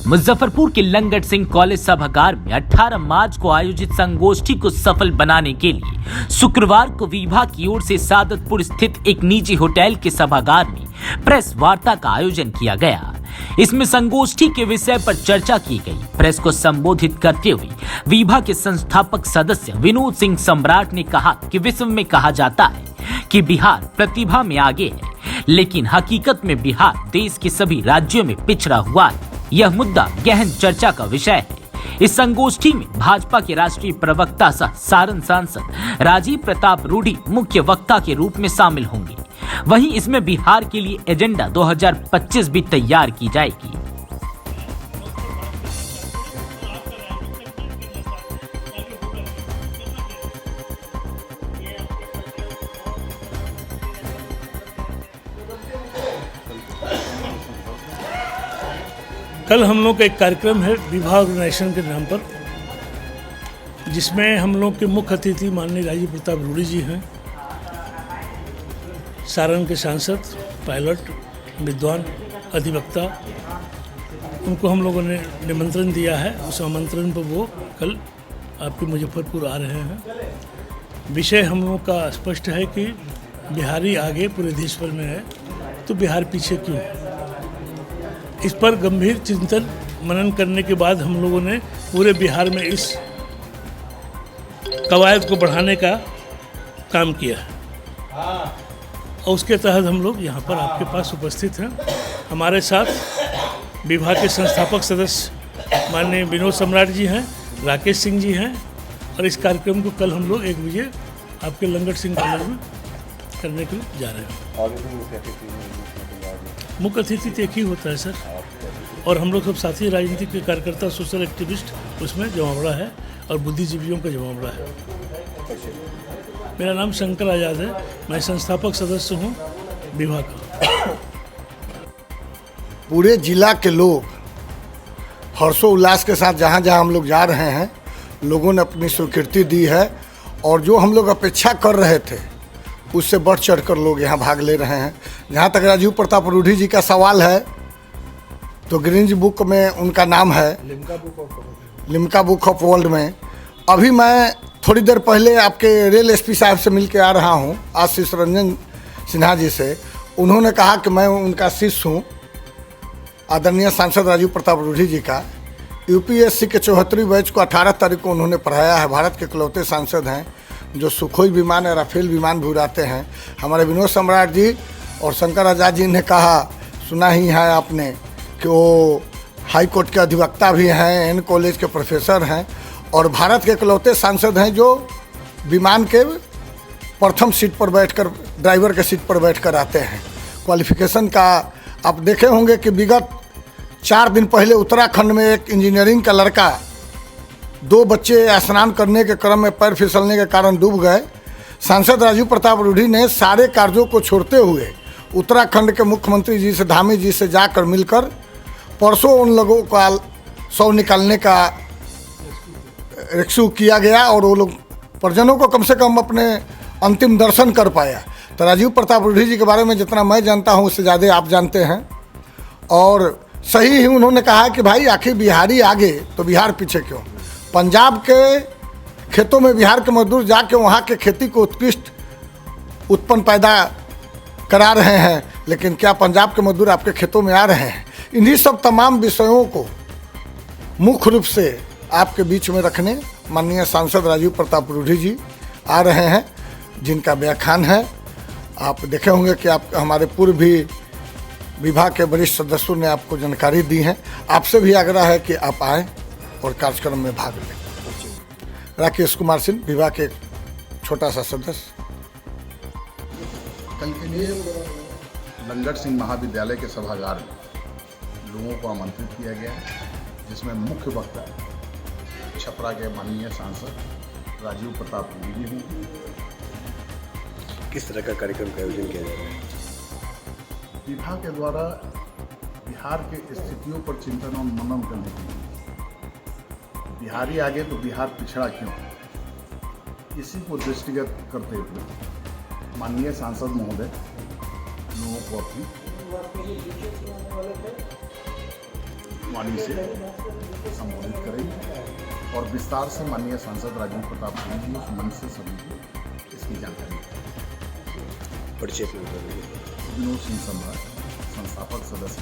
मुजफ्फरपुर के लंगट सिंह कॉलेज सभागार में 18 मार्च को आयोजित संगोष्ठी को सफल बनाने के लिए शुक्रवार को विभाग की ओर से सादतपुर स्थित एक निजी होटल के सभागार में प्रेस वार्ता का आयोजन किया गया। इसमें संगोष्ठी के विषय पर चर्चा की गई। प्रेस को संबोधित करते हुए विभाग के संस्थापक सदस्य विनोद सिंह सम्राट ने कहा कि विश्व में कहा जाता है कि बिहार प्रतिभा में आगे है, लेकिन हकीकत में बिहार देश के सभी राज्यों में पिछड़ा हुआ है। यह मुद्दा गहन चर्चा का विषय है। इस संगोष्ठी में भाजपा के राष्ट्रीय प्रवक्ता सह सारण सांसद राजीव प्रताप रूडी मुख्य वक्ता के रूप में शामिल होंगे। वहीं इसमें बिहार के लिए एजेंडा 2025 भी तैयार की जाएगी। कल हम लोग का एक कार्यक्रम है विवाह ऑर्गेनाइजेशन के नाम पर, जिसमें हम लोग के मुख्य अतिथि माननीय राजीव प्रताप रूडी जी हैं, सारण के सांसद, पायलट, विद्वान, अधिवक्ता। उनको हम लोगों ने निमंत्रण दिया है। उस आमंत्रण पर वो कल आपके मुजफ्फरपुर आ रहे हैं। विषय हम लोग का स्पष्ट है कि बिहारी आगे पूरे देश भर में है तो बिहार पीछे क्यों। इस पर गंभीर चिंतन मनन करने के बाद हम लोगों ने पूरे बिहार में इस कवायद को बढ़ाने का काम किया है और उसके तहत हम लोग यहाँ पर आपके पास उपस्थित हैं। हमारे साथ विभाग के संस्थापक सदस्य माननीय विनोद सम्राट जी हैं, राकेश सिंह जी हैं और इस कार्यक्रम को कल हम लोग 1 बजे आपके लंगट सिंह कॉलेज में करने के लिए जा रहे हैं। मुख्य अतिथि तो एक ही होता है सर, और हम लोग सब साथी राजनीतिक के कार्यकर्ता, सोशल एक्टिविस्ट उसमें जमावड़ा है और बुद्धिजीवियों का जमावड़ा है। मेरा नाम शंकर आज़ाद है, मैं संस्थापक सदस्य हूँ विभाग का। पूरे जिला के लोग हर्षोल्लास के साथ जहाँ जहाँ हम लोग जा रहे हैं, लोगों ने अपनी स्वीकृति दी है और जो हम लोग अपेक्षा कर रहे थे उससे बढ़ चढ़ कर लोग यहाँ भाग ले रहे हैं। जहाँ तक राजीव प्रताप रूडी जी का सवाल है तो गिनीज बुक में उनका नाम है, लिम्का बुक ऑफ वर्ल्ड में। अभी मैं थोड़ी देर पहले आपके रेल एसपी साहब से मिल के आ रहा हूँ, आशीष रंजन सिन्हा जी से। उन्होंने कहा कि मैं उनका शिष्य हूँ, आदरणीय सांसद राजीव प्रताप रूडी जी का। यूपीएससी के 74वीं बैच को 18 तारीख को उन्होंने पढ़ाया है। भारत के इकलौते सांसद हैं जो सुखोई विमान और राफेल विमान भी उड़ाते हैं। हमारे विनोद सम्राट जी और शंकर आज़ाद जी ने कहा, सुना ही है आपने, कि वो हाई कोर्ट के अधिवक्ता भी हैं, एन कॉलेज के प्रोफेसर हैं और भारत के इकलौते सांसद हैं जो विमान के प्रथम सीट पर बैठकर, ड्राइवर के सीट पर बैठकर आते हैं। क्वालिफिकेशन का आप देखे होंगे कि विगत 4 दिन पहले उत्तराखंड में एक इंजीनियरिंग का लड़का, 2 बच्चे स्नान करने के क्रम में पैर फिसलने के कारण डूब गए। सांसद राजीव प्रताप रूडी ने सारे कार्यों को छोड़ते हुए उत्तराखंड के मुख्यमंत्री जी से, धामी जी से जाकर मिलकर परसों उन लोगों का शव निकालने का रेस्क्यू किया गया और वो लोग परिजनों को कम से कम अपने अंतिम दर्शन कर पाया। तो राजीव प्रताप रूडी जी के बारे में जितना मैं जानता हूँ उससे ज़्यादा आप जानते हैं। और सही ही उन्होंने कहा कि भाई आखिर बिहारी आगे तो बिहार पीछे क्यों। पंजाब के खेतों में बिहार के मजदूर जाके वहाँ के खेती को उत्कृष्ट उत्पन्न पैदा करा रहे हैं, लेकिन क्या पंजाब के मजदूर आपके खेतों में आ रहे हैं। इन्हीं सब तमाम विषयों को मुख्य रूप से आपके बीच में रखने माननीय सांसद राजीव प्रताप रूडी जी आ रहे हैं, जिनका व्याख्यान है। आप देखे होंगे कि आप हमारे पूर्व भी विभाग के वरिष्ठ सदस्यों ने आपको जानकारी दी है। आपसे भी आग्रह है कि आप आएँ और कार्यक्रम में भाग लें। राकेश कुमार सिंह, विभाग के छोटा सा सदस्य। कल के लिए लंगट सिंह महाविद्यालय के सभागार में लोगों को आमंत्रित किया गया है, जिसमें मुख्य वक्ता छपरा के माननीय सांसद राजीव प्रताप रूडी जी होंगे। किस तरह का कार्यक्रम का आयोजन किया जा रहा है? विभाग के द्वारा बिहार के स्थितियों पर चिंतन और मनन करने के लिए बिहारी आगे तो बिहार पिछड़ा क्यों, इसी को दृष्टिगत करते हुए माननीय सांसद महोदय लोगों को अपनी वाणी से संबोधित करेंगे और विस्तार से माननीय सांसद राजेंद्र प्रताप सिंह जी उस मंच से सभी को इसकी जानकारी देंगे। परिचय पूर्ण करेंगे। विनोद सिंह सम्राट, संस्थापक सदस्य।